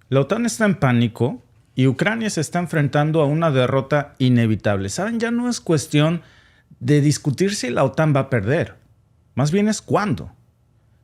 La OTAN está en pánico y Ucrania se está enfrentando a una derrota inevitable. ¿Saben? Ya no es cuestión de discutir si la OTAN va a perder. Más bien es cuándo.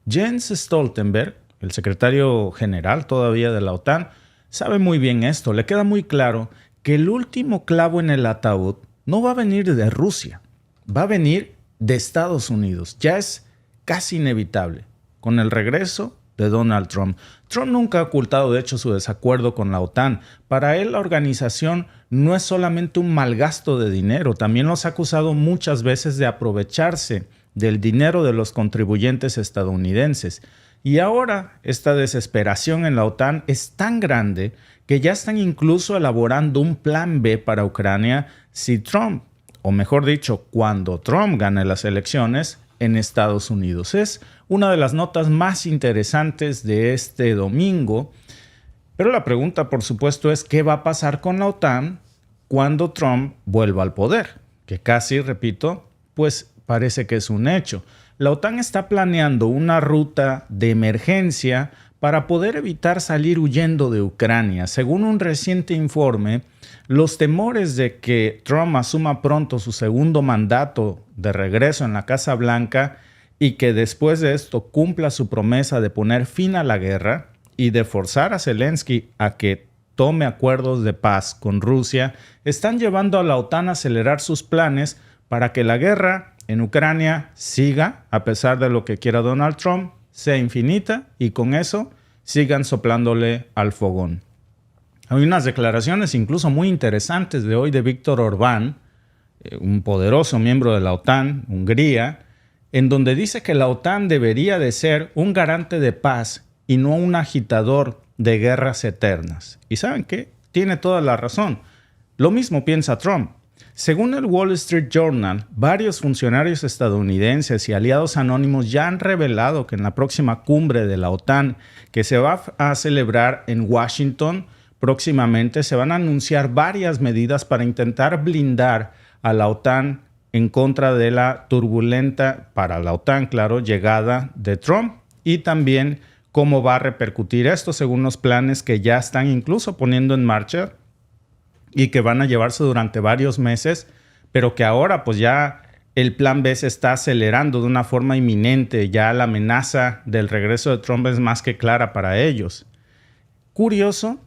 Jens Stoltenberg, el secretario general todavía de la OTAN, sabe muy bien esto. Le queda muy claro que el último clavo en el ataúd no va a venir de Rusia, va a venir de Estados Unidos. Ya es casi inevitable con el regreso de Donald Trump. Trump nunca ha ocultado, de hecho, su desacuerdo con la OTAN. Para él, la organización no es solamente un mal gasto de dinero, también los ha acusado muchas veces de aprovecharse del dinero de los contribuyentes estadounidenses. Y ahora esta desesperación en la OTAN es tan grande que ya están incluso elaborando un plan B para Ucrania si Trump, o mejor dicho, cuando Trump gane las elecciones en Estados Unidos. Es una de las notas más interesantes de este domingo. Pero la pregunta, por supuesto, es ¿qué va a pasar con la OTAN cuando Trump vuelva al poder? Que casi, repito, pues parece que es un hecho. La OTAN está planeando una ruta de emergencia para poder evitar salir huyendo de Ucrania. Según un reciente informe, los temores de que Trump asuma pronto su segundo mandato de regreso en la Casa Blanca y que después de esto cumpla su promesa de poner fin a la guerra y de forzar a Zelensky a que tome acuerdos de paz con Rusia, están llevando a la OTAN a acelerar sus planes para que la guerra en Ucrania siga, a pesar de lo que quiera Donald Trump, sea infinita y con eso sigan soplándole al fogón. Hay unas declaraciones incluso muy interesantes de hoy de Víctor Orbán, un poderoso miembro de la OTAN, Hungría, en donde dice que la OTAN debería de ser un garante de paz y no un agitador de guerras eternas. ¿Y saben qué? Tiene toda la razón. Lo mismo piensa Trump. Según el Wall Street Journal, varios funcionarios estadounidenses y aliados anónimos ya han revelado que en la próxima cumbre de la OTAN, que se va a celebrar en Washington próximamente, se van a anunciar varias medidas para intentar blindar a la OTAN en contra de la turbulenta, para la OTAN, claro, llegada de Trump y también cómo va a repercutir esto según los planes que ya están incluso poniendo en marcha y que van a llevarse durante varios meses, pero que ahora pues ya el plan B se está acelerando de una forma inminente. Ya la amenaza del regreso de Trump es más que clara para ellos. Curioso,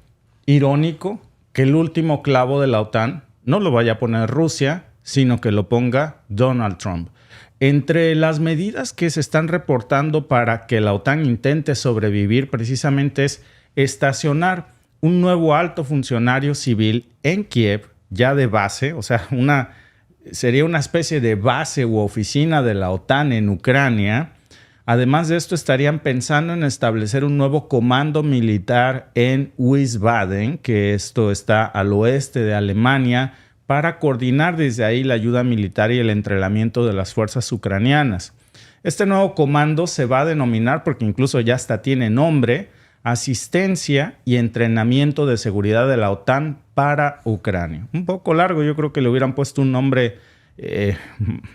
irónico, que el último clavo de la OTAN no lo vaya a poner Rusia, sino que lo ponga Donald Trump. Entre las medidas que se están reportando para que la OTAN intente sobrevivir precisamente es estacionar un nuevo alto funcionario civil en Kiev, ya de base, o sea, sería una especie de base u oficina de la OTAN en Ucrania. Además de esto, estarían pensando en establecer un nuevo comando militar en Wiesbaden, que esto está al oeste de Alemania, para coordinar desde ahí la ayuda militar y el entrenamiento de las fuerzas ucranianas. Este nuevo comando se va a denominar, porque incluso ya hasta tiene nombre, Asistencia y Entrenamiento de Seguridad de la OTAN para Ucrania. Un poco largo, yo creo que le hubieran puesto un nombre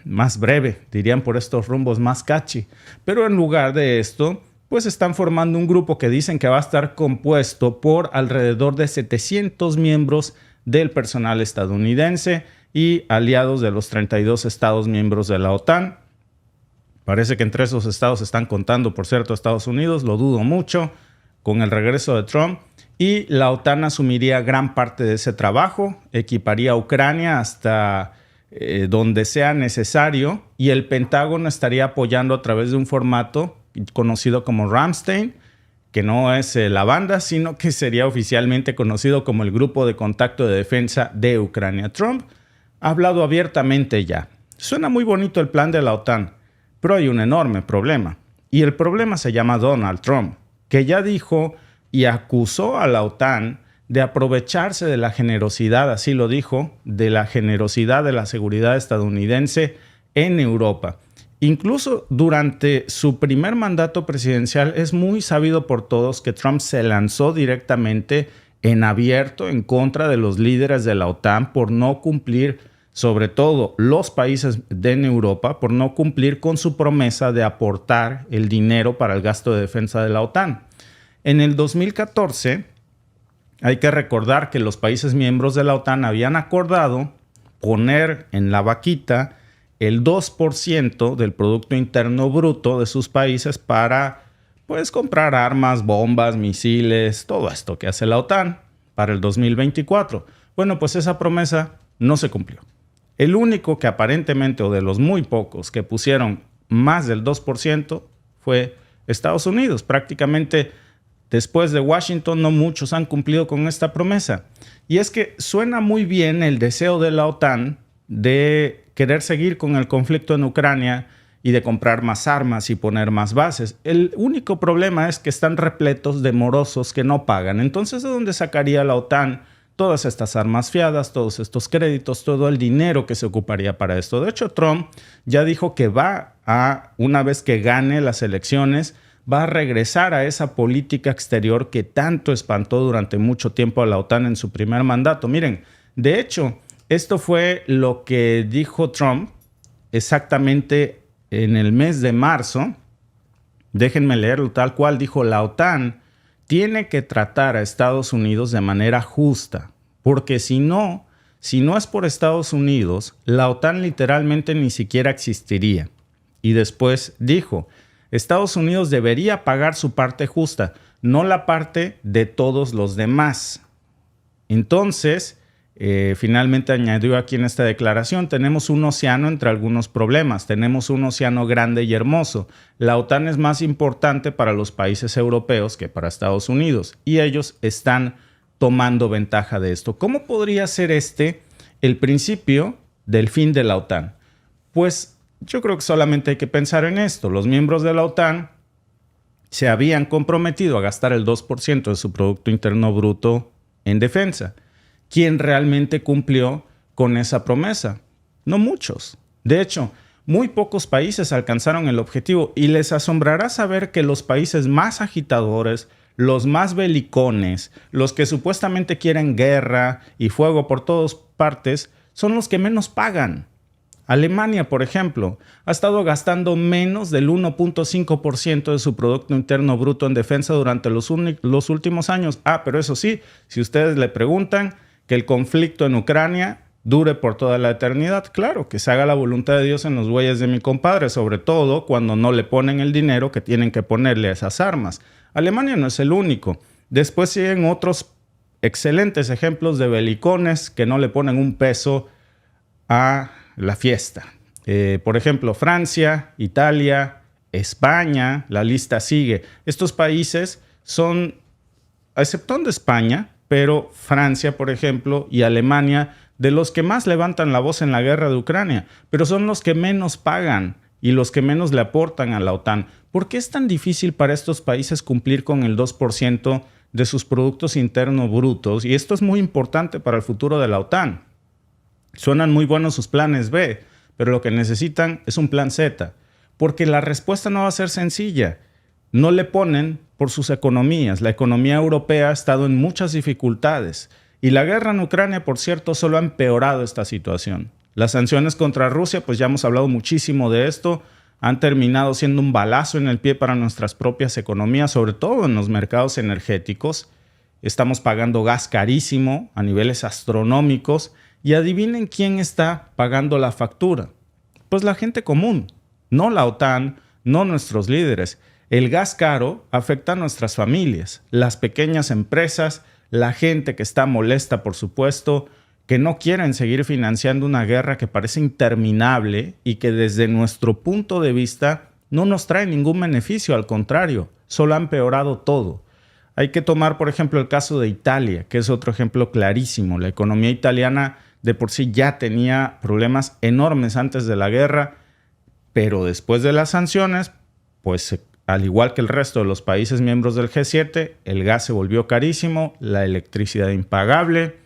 más breve, dirían por estos rumbos más catchy. Pero en lugar de esto, pues están formando un grupo que dicen que va a estar compuesto por alrededor de 700 miembros del personal estadounidense y aliados de los 32 estados miembros de la OTAN. Parece que entre esos estados están contando, por cierto, Estados Unidos, lo dudo mucho, con el regreso de Trump, y la OTAN asumiría gran parte de ese trabajo, equiparía a Ucrania hasta donde sea necesario, y el Pentágono estaría apoyando a través de un formato conocido como Ramstein, que no es la banda, sino que sería oficialmente conocido como el Grupo de Contacto de Defensa de Ucrania. Trump ha hablado abiertamente ya. Suena muy bonito el plan de la OTAN, pero hay un enorme problema. Y el problema se llama Donald Trump, que ya dijo y acusó a la OTAN de aprovecharse de la generosidad, así lo dijo, de la generosidad de la seguridad estadounidense en Europa. Incluso durante su primer mandato presidencial es muy sabido por todos que Trump se lanzó directamente en abierto en contra de los líderes de la OTAN por no cumplir, sobre todo los países en Europa, por no cumplir con su promesa de aportar el dinero para el gasto de defensa de la OTAN. En el 2014, Hay que recordar que los países miembros de la OTAN habían acordado poner en la vaquita el 2% del Producto Interno Bruto de sus países para, pues, comprar armas, bombas, misiles, todo esto que hace la OTAN para el 2024. Bueno, pues esa promesa no se cumplió. El único que aparentemente, o de los muy pocos que pusieron más del 2%, fue Estados Unidos. Prácticamente después de Washington, no muchos han cumplido con esta promesa. Y es que suena muy bien el deseo de la OTAN de querer seguir con el conflicto en Ucrania y de comprar más armas y poner más bases. El único problema es que están repletos de morosos que no pagan. Entonces, ¿de dónde sacaría la OTAN todas estas armas fiadas, todos estos créditos, todo el dinero que se ocuparía para esto? De hecho, Trump ya dijo que una vez que gane las elecciones, va a regresar a esa política exterior que tanto espantó durante mucho tiempo a la OTAN en su primer mandato. Miren, de hecho, esto fue lo que dijo Trump exactamente en el mes de marzo. Déjenme leerlo tal cual. Dijo: la OTAN tiene que tratar a Estados Unidos de manera justa, porque si no es por Estados Unidos, la OTAN literalmente ni siquiera existiría. Y después dijo: Estados Unidos debería pagar su parte justa, no la parte de todos los demás. Entonces, finalmente añadió aquí en esta declaración: tenemos un océano entre algunos problemas, tenemos un océano grande y hermoso. La OTAN es más importante para los países europeos que para Estados Unidos, y ellos están tomando ventaja de esto. ¿Cómo podría ser el principio del fin de la OTAN? Pues yo creo que solamente hay que pensar en esto. Los miembros de la OTAN se habían comprometido a gastar el 2% de su Producto Interno Bruto en defensa. ¿Quién realmente cumplió con esa promesa? No muchos. De hecho, muy pocos países alcanzaron el objetivo, y les asombrará saber que los países más agitadores, los más belicones, los que supuestamente quieren guerra y fuego por todas partes, son los que menos pagan. Alemania, por ejemplo, ha estado gastando menos del 1.5% de su Producto Interno Bruto en defensa durante los últimos años. Pero eso sí, si ustedes le preguntan que el conflicto en Ucrania dure por toda la eternidad, claro, que se haga la voluntad de Dios en los bueyes de mi compadre, sobre todo cuando no le ponen el dinero que tienen que ponerle a esas armas. Alemania no es el único. Después siguen otros excelentes ejemplos de belicones que no le ponen un peso a la fiesta. Por ejemplo, Francia, Italia, España, la lista sigue. Estos países son, exceptuando España, pero Francia, por ejemplo, y Alemania, de los que más levantan la voz en la guerra de Ucrania, pero son los que menos pagan y los que menos le aportan a la OTAN. ¿Por qué es tan difícil para estos países cumplir con el 2% de sus productos internos brutos? Y esto es muy importante para el futuro de la OTAN. Suenan muy buenos sus planes B, pero lo que necesitan es un plan Z, porque la respuesta no va a ser sencilla. No le ponen por sus economías. La economía europea ha estado en muchas dificultades, y la guerra en Ucrania, por cierto, solo ha empeorado esta situación. Las sanciones contra Rusia, pues ya hemos hablado muchísimo de esto, han terminado siendo un balazo en el pie para nuestras propias economías, sobre todo en los mercados energéticos. Estamos pagando gas carísimo a niveles astronómicos. Y adivinen quién está pagando la factura. Pues la gente común, no la OTAN, no nuestros líderes. El gas caro afecta a nuestras familias, las pequeñas empresas, la gente que está molesta, por supuesto, que no quieren seguir financiando una guerra que parece interminable y que desde nuestro punto de vista no nos trae ningún beneficio, al contrario, solo ha empeorado todo. Hay que tomar, por ejemplo, el caso de Italia, que es otro ejemplo clarísimo. La economía italiana de por sí ya tenía problemas enormes antes de la guerra, pero después de las sanciones, pues al igual que el resto de los países miembros del G7, el gas se volvió carísimo, la electricidad impagable,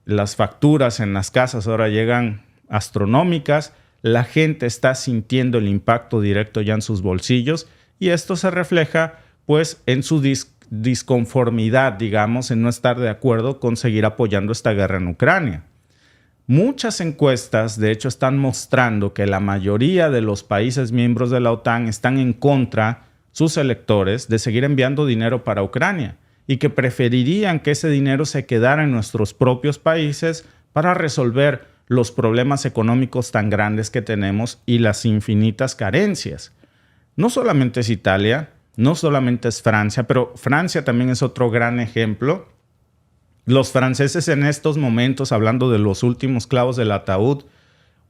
las facturas en las casas ahora llegan astronómicas, la gente está sintiendo el impacto directo ya en sus bolsillos, y esto se refleja pues en su disconformidad, digamos, en no estar de acuerdo con seguir apoyando esta guerra en Ucrania. Muchas encuestas, de hecho, están mostrando que la mayoría de los países miembros de la OTAN están en contra, sus electores, de seguir enviando dinero para Ucrania. y que preferirían que ese dinero se quedara en nuestros propios países para resolver los problemas económicos tan grandes que tenemos y las infinitas carencias. No solamente es Italia, no solamente es Francia, pero Francia también es otro gran ejemplo. Los franceses en estos momentos, hablando de los últimos clavos del ataúd,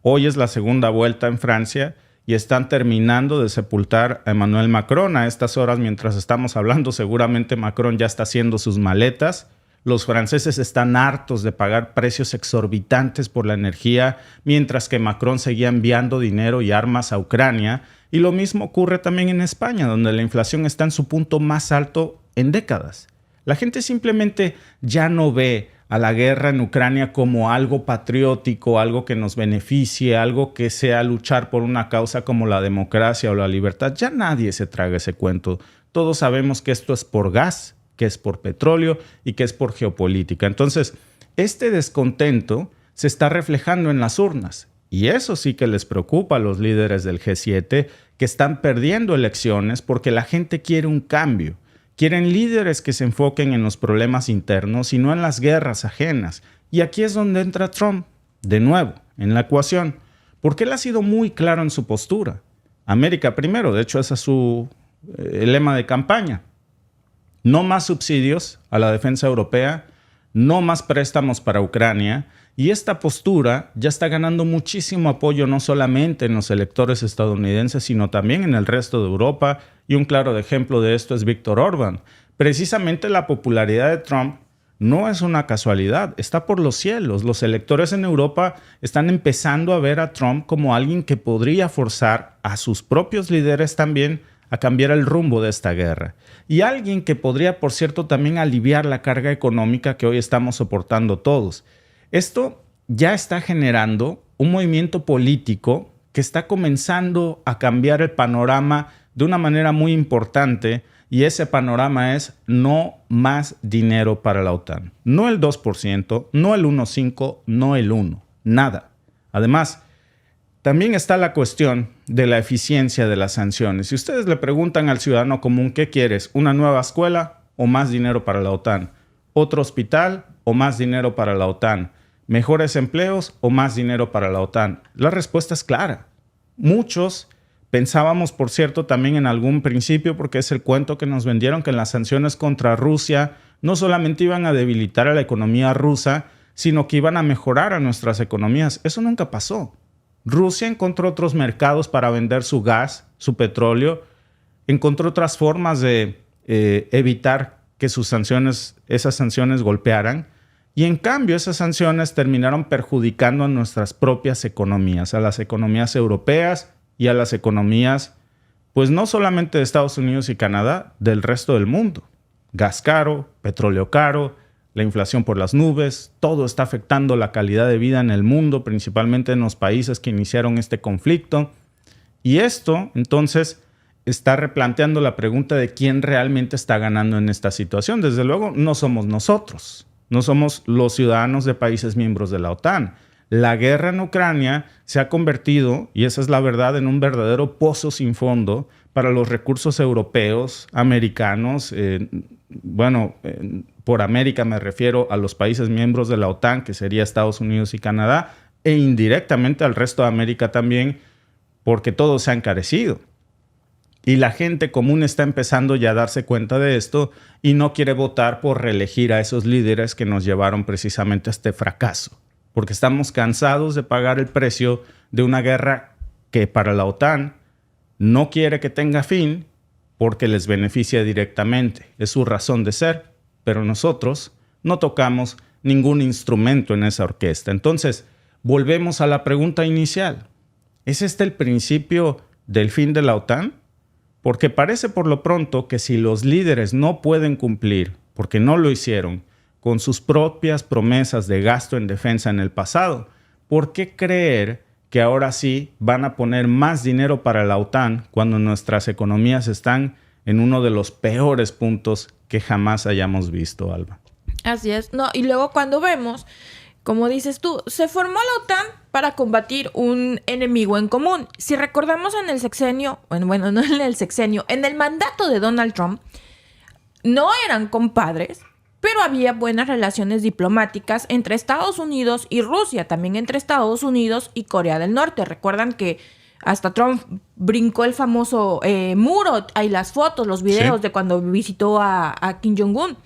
hoy es la segunda vuelta en Francia y están terminando de sepultar a Emmanuel Macron. A estas horas, mientras estamos hablando, seguramente Macron ya está haciendo sus maletas. Los franceses están hartos de pagar precios exorbitantes por la energía, mientras que Macron seguía enviando dinero y armas a Ucrania. Y lo mismo ocurre también en España, donde la inflación está en su punto más alto en décadas. La gente simplemente ya no ve a la guerra en Ucrania como algo patriótico, algo que nos beneficie, algo que sea luchar por una causa como la democracia o la libertad. Ya nadie se traga ese cuento. Todos sabemos que esto es por gas, que es por petróleo y que es por geopolítica. Entonces, este descontento se está reflejando en las urnas. Y eso sí que les preocupa a los líderes del G7, que están perdiendo elecciones porque la gente quiere un cambio. Quieren líderes que se enfoquen en los problemas internos y no en las guerras ajenas. Y aquí es donde entra Trump, de nuevo, en la ecuación. Porque él ha sido muy claro en su postura. América primero, de hecho ese es su lema de campaña. No más subsidios a la defensa europea, no más préstamos para Ucrania. Y esta postura ya está ganando muchísimo apoyo no solamente en los electores estadounidenses, sino también en el resto de Europa. Y un claro ejemplo de esto es Víctor Orbán. Precisamente la popularidad de Trump no es una casualidad, está por los cielos. Los electores en Europa están empezando a ver a Trump como alguien que podría forzar a sus propios líderes también a cambiar el rumbo de esta guerra. Y alguien que podría, por cierto, también aliviar la carga económica que hoy estamos soportando todos. Esto ya está generando un movimiento político que está comenzando a cambiar el panorama de una manera muy importante, y ese panorama es no más dinero para la OTAN. No el 2%, no el 1,5%, no el 1%, nada. Además, también está la cuestión de la eficiencia de las sanciones. Si ustedes le preguntan al ciudadano común, ¿qué quieres? ¿Una nueva escuela o más dinero para la OTAN? ¿Otro hospital o más dinero para la OTAN? ¿Mejores empleos o más dinero para la OTAN? La respuesta es clara. Muchos pensábamos, por cierto, también en algún principio, porque es el cuento que nos vendieron, que las sanciones contra Rusia no solamente iban a debilitar a la economía rusa, sino que iban a mejorar a nuestras economías. Eso nunca pasó. Rusia encontró otros mercados para vender su gas, su petróleo, encontró otras formas de evitar que esas sanciones golpearan. Y en cambio esas sanciones terminaron perjudicando a nuestras propias economías, a las economías europeas y a las economías, pues no solamente de Estados Unidos y Canadá, del resto del mundo. Gas caro, petróleo caro, la inflación por las nubes, todo está afectando la calidad de vida en el mundo, principalmente en los países que iniciaron este conflicto. Y esto, entonces, está replanteando la pregunta de quién realmente está ganando en esta situación. Desde luego, no somos nosotros. No somos los ciudadanos de países miembros de la OTAN. La guerra en Ucrania se ha convertido, y esa es la verdad, en un verdadero pozo sin fondo para los recursos europeos, americanos. Por América me refiero a los países miembros de la OTAN, que sería Estados Unidos y Canadá, e indirectamente al resto de América también, porque todo se ha encarecido. Y la gente común está empezando ya a darse cuenta de esto y no quiere votar por reelegir a esos líderes que nos llevaron precisamente a este fracaso. Porque estamos cansados de pagar el precio de una guerra que para la OTAN no quiere que tenga fin porque les beneficia directamente. Es su razón de ser, pero nosotros no tocamos ningún instrumento en esa orquesta. Entonces, volvemos a la pregunta inicial. ¿Es este el principio del fin de la OTAN? Porque parece por lo pronto que si los líderes no pueden cumplir, porque no lo hicieron, con sus propias promesas de gasto en defensa en el pasado, ¿por qué creer que ahora sí van a poner más dinero para la OTAN cuando nuestras economías están en uno de los peores puntos que jamás hayamos visto, Alba? Así es. No, y luego cuando vemos, como dices tú, se formó la OTAN para combatir un enemigo en común. Si recordamos en el sexenio, no en el sexenio, en el mandato de Donald Trump, no eran compadres, pero había buenas relaciones diplomáticas entre Estados Unidos y Rusia, también entre Estados Unidos y Corea del Norte. Recuerdan que hasta Trump brincó el famoso muro, hay las fotos, los videos de cuando visitó a Kim Jong-un.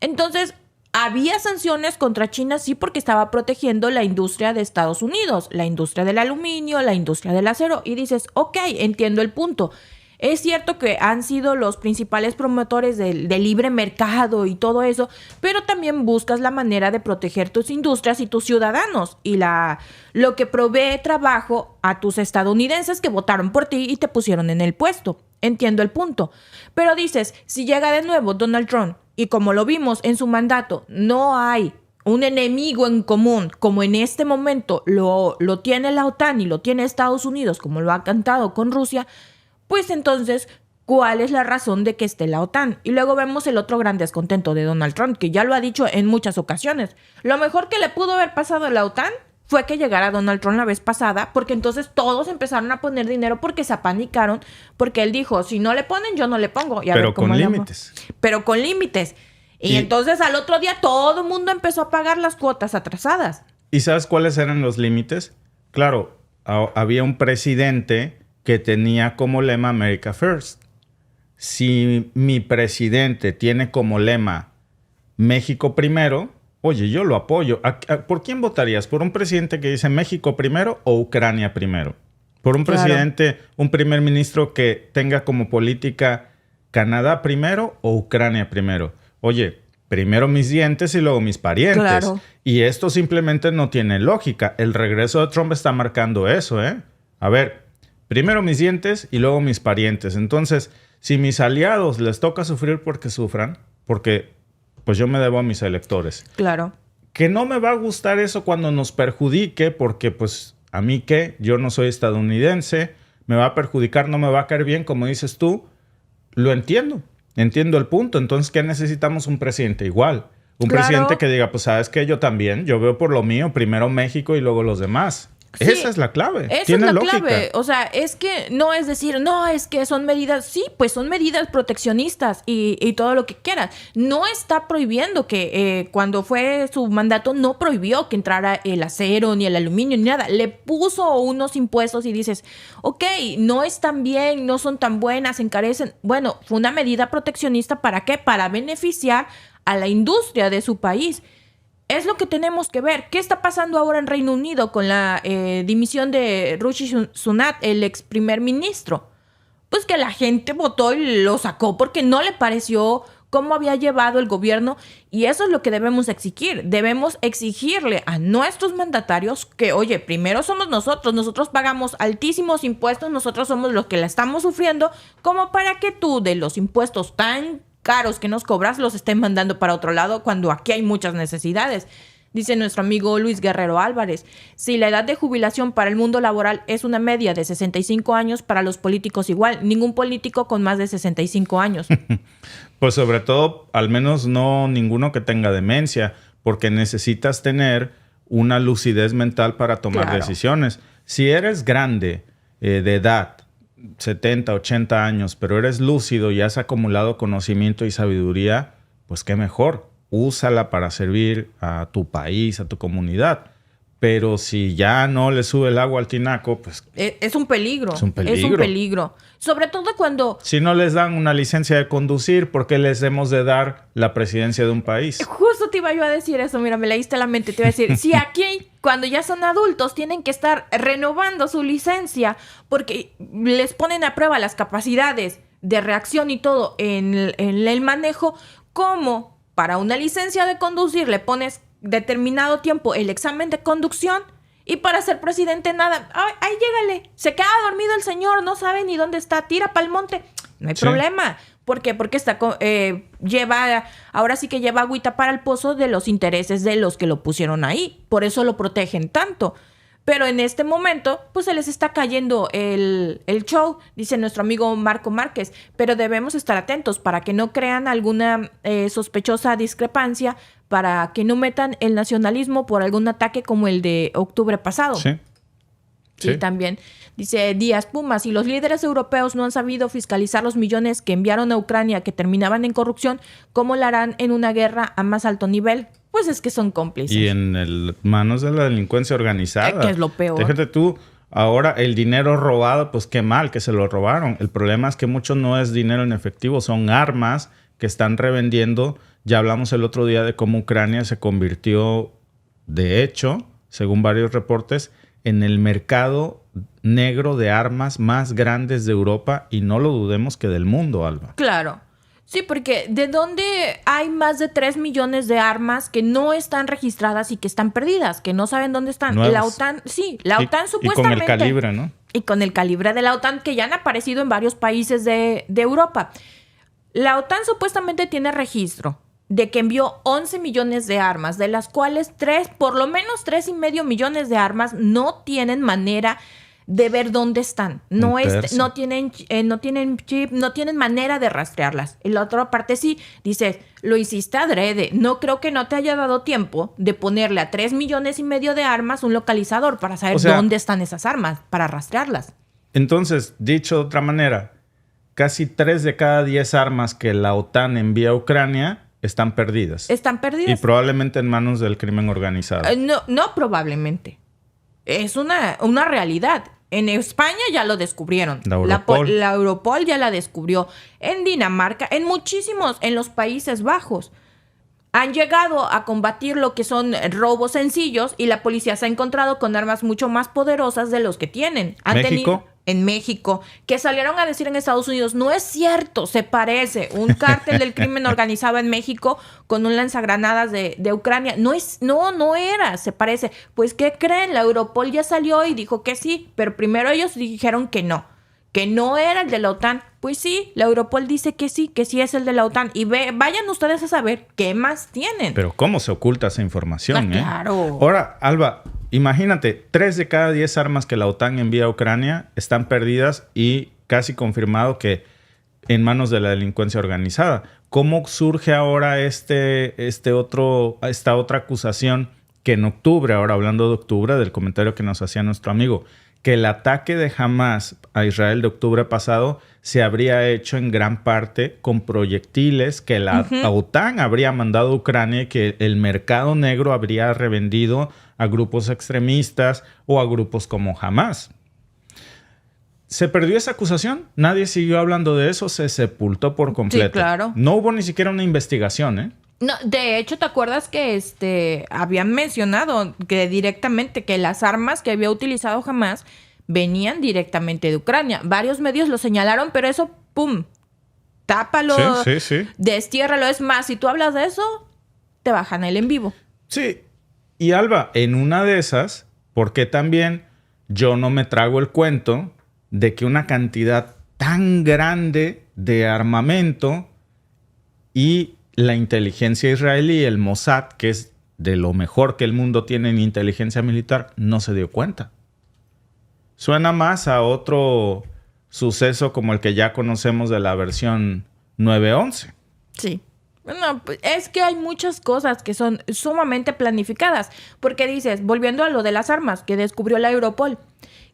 Entonces, había sanciones contra China, sí, porque estaba protegiendo la industria de Estados Unidos, la industria del aluminio, la industria del acero. Y dices, ok, entiendo el punto. Es cierto que han sido los principales promotores del libre mercado y todo eso, pero también buscas la manera de proteger tus industrias y tus ciudadanos y lo que provee trabajo a tus estadounidenses que votaron por ti y te pusieron en el puesto. Entiendo el punto. Pero dices, si llega de nuevo Donald Trump y como lo vimos en su mandato, no hay un enemigo en común como en este momento lo tiene la OTAN y lo tiene Estados Unidos, como lo ha cantado con Rusia, pues entonces, ¿cuál es la razón de que esté la OTAN? Y luego vemos el otro gran descontento de Donald Trump, que ya lo ha dicho en muchas ocasiones. Lo mejor que le pudo haber pasado a la OTAN fue que llegara Donald Trump la vez pasada, porque entonces todos empezaron a poner dinero porque se apanicaron, porque él dijo, si no le ponen, yo no le pongo. Y pero con límites. Pero con límites. Y entonces al otro día todo el mundo empezó a pagar las cuotas atrasadas. ¿Y sabes cuáles eran los límites? Claro, había un presidente que tenía como lema America First. Si mi presidente tiene como lema México primero, oye, yo lo apoyo. ¿Por quién votarías? ¿Por un presidente que dice México primero o Ucrania primero? ¿Por un presidente, un primer ministro que tenga como política Canadá primero o Ucrania primero? Oye, primero mis dientes y luego mis parientes. Claro. Y esto simplemente no tiene lógica. El regreso de Trump está marcando eso, ¿eh? A ver, primero mis dientes y luego mis parientes. Entonces, si mis aliados les toca sufrir porque sufran, porque pues yo me debo a mis electores. Claro. Que no me va a gustar eso cuando nos perjudique, porque pues a mí qué, yo no soy estadounidense, me va a perjudicar, no me va a caer bien, como dices tú. Lo entiendo, entiendo el punto. Entonces, ¿qué necesitamos? Un presidente igual. Un presidente que diga, pues sabes que yo también, yo veo por lo mío, primero México y luego los demás. Sí, esa es la clave. Esa es la clave. O sea, es que no es decir, no, es que son medidas, sí, pues son medidas proteccionistas y todo lo que quieras. No está prohibiendo que cuando fue su mandato no prohibió que entrara el acero, ni el aluminio, ni nada. Le puso unos impuestos y dices, ok, no están bien, no son tan buenas, encarecen. Bueno, fue una medida proteccionista, ¿para qué? Para beneficiar a la industria de su país. Es lo que tenemos que ver. ¿Qué está pasando ahora en Reino Unido con la dimisión de Rishi Sunak, el ex primer ministro? Pues que la gente votó y lo sacó porque no le pareció cómo había llevado el gobierno. Y eso es lo que debemos exigir. Debemos exigirle a nuestros mandatarios que, oye, primero somos nosotros. Nosotros pagamos altísimos impuestos. Nosotros somos los que la estamos sufriendo. Como para que tú, de los impuestos tan caros que nos cobras, los estén mandando para otro lado cuando aquí hay muchas necesidades. Dice nuestro amigo Luis Guerrero Álvarez, si la edad de jubilación para el mundo laboral es una media de 65 años, para los políticos igual. Ningún político con más de 65 años. Pues sobre todo, al menos no ninguno que tenga demencia, porque necesitas tener una lucidez mental para tomar decisiones. Si eres grande de edad, 70, 80 años, pero eres lúcido y has acumulado conocimiento y sabiduría, pues qué mejor. Úsala para servir a tu país, a tu comunidad. Pero si ya no le sube el agua al tinaco, pues... Es un peligro. Es un peligro. Es un peligro. Sobre todo cuando... Si no les dan una licencia de conducir, ¿por qué les hemos de dar la presidencia de un país? Justo te iba yo a decir eso. Mira, me leíste la mente. Te iba a decir, si aquí, cuando ya son adultos, tienen que estar renovando su licencia porque les ponen a prueba las capacidades de reacción y todo en el manejo, ¿cómo para una licencia de conducir le pones determinado tiempo el examen de conducción y para ser presidente nada? Ay, ahí llégale, se queda dormido el señor, no sabe ni dónde está, tira pa'l monte, no hay problema. ¿Por qué? Porque ahora sí que lleva agüita para el pozo de los intereses de los que lo pusieron ahí, por eso lo protegen tanto. Pero en este momento, pues se les está cayendo el show, dice nuestro amigo Marco Márquez. Pero debemos estar atentos para que no crean alguna sospechosa discrepancia, para que no metan el nacionalismo por algún ataque como el de octubre pasado. Sí. Sí. Y también dice Díaz Pumas, si los líderes europeos no han sabido fiscalizar los millones que enviaron a Ucrania que terminaban en corrupción, ¿cómo lo harán en una guerra a más alto nivel? Pues es que son cómplices. Y en manos de la delincuencia organizada. Que es lo peor. Déjate tú, ahora el dinero robado, pues qué mal que se lo robaron. El problema es que mucho no es dinero en efectivo, son armas que están revendiendo. Ya hablamos el otro día de cómo Ucrania se convirtió, de hecho, según varios reportes, en el mercado negro de armas más grandes de Europa y no lo dudemos que del mundo, Alba. Claro. Sí, porque ¿de dónde hay más de 3 millones de armas que no están registradas y que están perdidas? Que no saben dónde están. Nuevas. La OTAN, sí, la OTAN Y supuestamente... con el calibre, ¿no? Y con el calibre de la OTAN que ya han aparecido en varios países de Europa. La OTAN supuestamente tiene registro de que envió 11 millones de armas, de las cuales por lo menos 3.5 millones de armas no tienen manera de ver dónde están. No tienen chip, no tienen manera de rastrearlas. Y la otra parte sí, dices, lo hiciste adrede. No creo que no te haya dado tiempo de ponerle a 3.5 millones de armas un localizador para saber dónde están esas armas, para rastrearlas. Entonces, dicho de otra manera, casi 3 de cada 10 armas que la OTAN envía a Ucrania están perdidas. Están perdidas. Y probablemente en manos del crimen organizado. No probablemente. Es una realidad. En España ya lo descubrieron. La Europol ya la descubrió. En Dinamarca, en los Países Bajos. Han llegado a combatir lo que son robos sencillos y la policía se ha encontrado con armas mucho más poderosas de los que tienen. En México, que salieron a decir en Estados Unidos, no es cierto, se parece un cártel del crimen organizado en México con un lanzagranadas de Ucrania. No era, se parece. Pues, ¿qué creen? La Europol ya salió y dijo que sí, pero primero ellos dijeron que no era el de la OTAN. Pues sí, la Europol dice que sí es el de la OTAN. Y vayan ustedes a saber qué más tienen. Pero ¿cómo se oculta esa información? Claro. Ahora, Alba, imagínate, 3 de cada 10 armas que la OTAN envía a Ucrania están perdidas y casi confirmado que en manos de la delincuencia organizada. ¿Cómo surge ahora esta otra acusación que en octubre, ahora hablando de octubre, del comentario que nos hacía nuestro amigo, que el ataque de Hamás a Israel de octubre pasado se habría hecho en gran parte con proyectiles que la OTAN habría mandado a Ucrania y que el mercado negro habría revendido a grupos extremistas o a grupos como Hamás? ¿Se perdió esa acusación? Nadie siguió hablando de eso, se sepultó por completo. Sí, claro. No hubo ni siquiera una investigación, ¿eh? No, de hecho, ¿te acuerdas que habían mencionado que directamente que las armas que había utilizado Hamás venían directamente de Ucrania? Varios medios lo señalaron, pero eso, ¡pum! Tápalo, sí. Destiérralo. Es más, si tú hablas de eso, te bajan el en vivo. Sí. Y Alba, en una de esas, ¿por qué también yo no me trago el cuento de que una cantidad tan grande de armamento y la inteligencia israelí, el Mossad, que es de lo mejor que el mundo tiene en inteligencia militar, no se dio cuenta? Suena más a otro suceso como el que ya conocemos de la versión 911. Sí. No, es que hay muchas cosas que son sumamente planificadas. Porque dices, volviendo a lo de las armas que descubrió la Europol,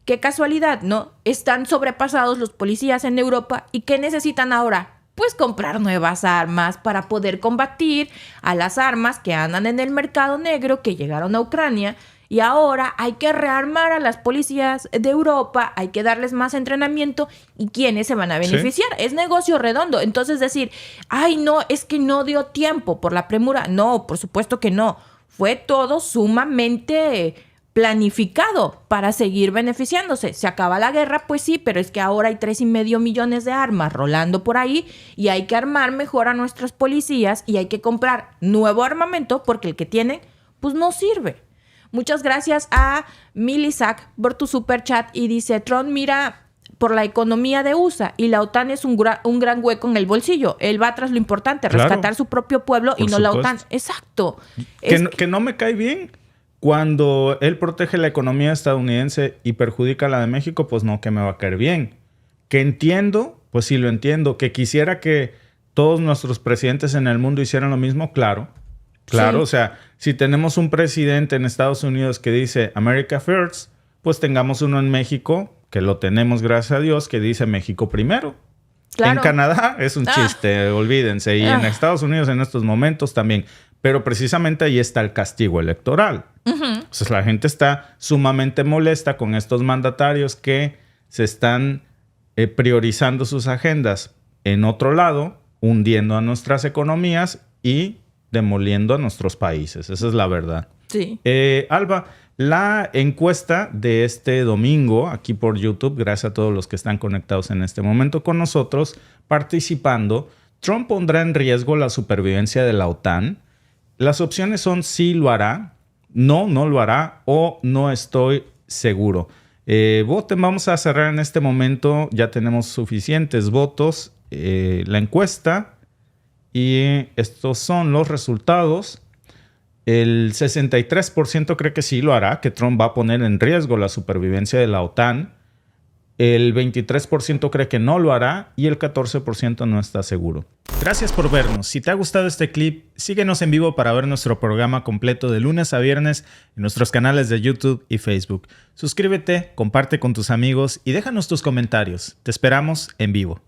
qué casualidad, ¿no? Están sobrepasados los policías en Europa y ¿qué necesitan ahora? Pues comprar nuevas armas para poder combatir a las armas que andan en el mercado negro que llegaron a Ucrania. Y ahora hay que rearmar a las policías de Europa, hay que darles más entrenamiento. ¿Y quiénes se van a beneficiar? Sí. Es negocio redondo. Entonces decir, ay no, es que no dio tiempo por la premura. No, por supuesto que no. Fue todo sumamente planificado para seguir beneficiándose. Se acaba la guerra, pues sí, pero es que ahora hay 3.5 millones de armas rolando por ahí y hay que armar mejor a nuestras policías y hay que comprar nuevo armamento porque el que tienen, pues no sirve. Muchas gracias a Milisac por tu super chat y dice, Trump mira por la economía de USA y la OTAN es un gran hueco en el bolsillo. Él va tras lo importante, rescatar su propio pueblo y no la OTAN. Exacto. Que no me cae bien. Cuando él protege la economía estadounidense y perjudica la de México, pues no, que me va a caer bien. Que entiendo, pues sí lo entiendo. Que quisiera que todos nuestros presidentes en el mundo hicieran lo mismo, claro. Claro, sí. O sea, si tenemos un presidente en Estados Unidos que dice America First, pues tengamos uno en México, que lo tenemos gracias a Dios, que dice México primero. Claro. En Canadá es un chiste, olvídense. Y en Estados Unidos en estos momentos también. Pero precisamente ahí está el castigo electoral. Entonces la gente está sumamente molesta con estos mandatarios que se están priorizando sus agendas en otro lado, hundiendo a nuestras economías y demoliendo a nuestros países. Esa es la verdad. Sí. Alba, la encuesta de este domingo aquí por YouTube, gracias a todos los que están conectados en este momento con nosotros, participando, ¿Trump pondrá en riesgo la supervivencia de la OTAN? Las opciones son sí lo hará, no lo hará o no estoy seguro. Voten, vamos a cerrar en este momento, ya tenemos suficientes votos. La encuesta y estos son los resultados. El 63% cree que sí lo hará, que Trump va a poner en riesgo la supervivencia de la OTAN. El 23% cree que no lo hará y el 14% no está seguro. Gracias por vernos. Si te ha gustado este clip, síguenos en vivo para ver nuestro programa completo de lunes a viernes en nuestros canales de YouTube y Facebook. Suscríbete, comparte con tus amigos y déjanos tus comentarios. Te esperamos en vivo.